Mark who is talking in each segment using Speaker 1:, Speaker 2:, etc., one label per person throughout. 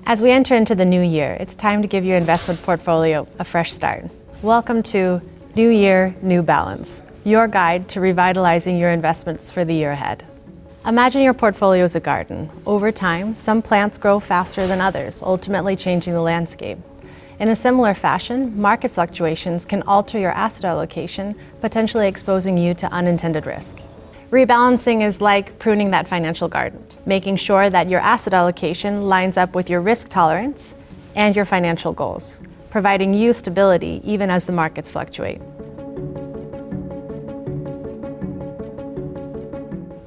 Speaker 1: As we enter into the new year, it's time to give your investment portfolio a fresh start. Welcome to New Year, New Balance, your guide to revitalizing your investments for the year ahead. Imagine your portfolio is a garden. Over time, some plants grow faster than others, ultimately changing the landscape. In a similar fashion, market fluctuations can alter your asset allocation, potentially exposing you to unintended risk. Rebalancing is like pruning that financial garden, making sure that your asset allocation lines up with your risk tolerance and your financial goals, providing you stability even as the markets fluctuate.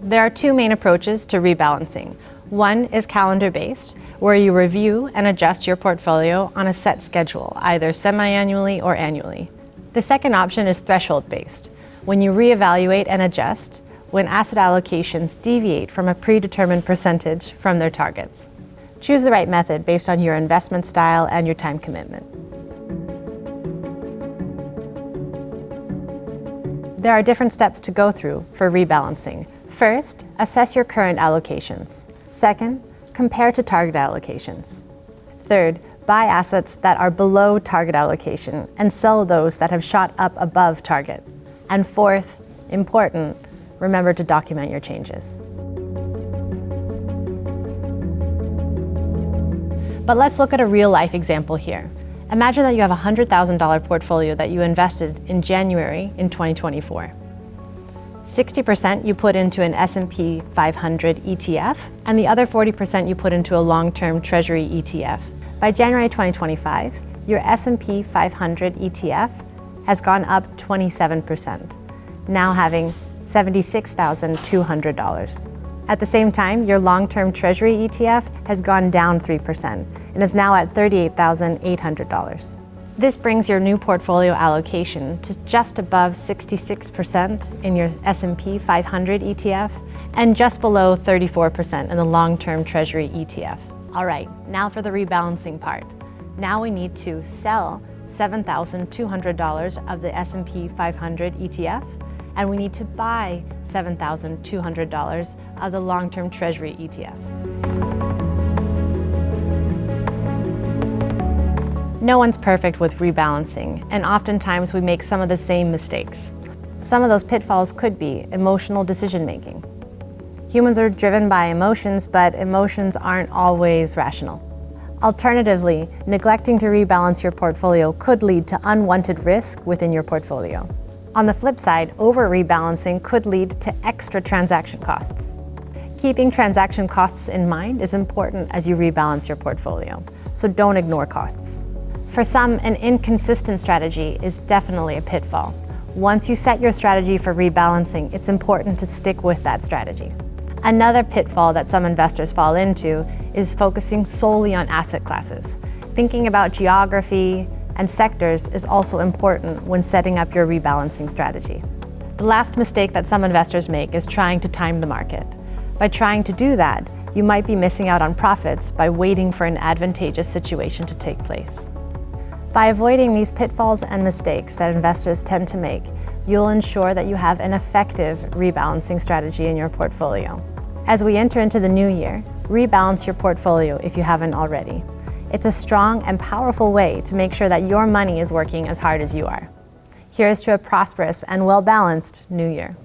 Speaker 1: There are two main approaches to rebalancing. One is calendar-based, where you review and adjust your portfolio on a set schedule, either semi-annually or annually. The second option is threshold-based, when you reevaluate and adjust when asset allocations deviate from a predetermined percentage from their targets. Choose the right method based on your investment style and your time commitment. There are different steps to go through for rebalancing. First, assess your current allocations. Second, compare to target allocations. Third, buy assets that are below target allocation and sell those that have shot up above target. And fourth, important, remember to document your changes. But let's look at a real-life example here. Imagine that you have a $100,000 portfolio that you invested in January in 2024. 60% you put into an S&P 500 ETF, and the other 40% you put into a long-term Treasury ETF. By January 2025, your S&P 500 ETF has gone up 27%, now having $76,200. At the same time, your long-term Treasury ETF has gone down 3% and is now at $38,800. This brings your new portfolio allocation to just above 66% in your S&P 500 ETF and just below 34% in the long-term Treasury ETF. All right, now for the rebalancing part. Now we need to sell $7,200 of the S&P 500 ETF, and we need to buy $7,200 of the long-term Treasury ETF. No one's perfect with rebalancing, and oftentimes we make some of the same mistakes. Some of those pitfalls could be emotional decision-making. Humans are driven by emotions, but emotions aren't always rational. Alternatively, neglecting to rebalance your portfolio could lead to unwanted risk within your portfolio. On the flip side, over-rebalancing could lead to extra transaction costs. Keeping transaction costs in mind is important as you rebalance your portfolio, so don't ignore costs. For some, an inconsistent strategy is definitely a pitfall. Once you set your strategy for rebalancing, it's important to stick with that strategy. Another pitfall that some investors fall into is focusing solely on asset classes. Thinking about geography and sectors is also important when setting up your rebalancing strategy. The last mistake that some investors make is trying to time the market. By trying to do that, you might be missing out on profits by waiting for an advantageous situation to take place. By avoiding these pitfalls and mistakes that investors tend to make, you'll ensure that you have an effective rebalancing strategy in your portfolio. As we enter into the new year, rebalance your portfolio if you haven't already. It's a strong and powerful way to make sure that your money is working as hard as you are. Here's to a prosperous and well-balanced new year.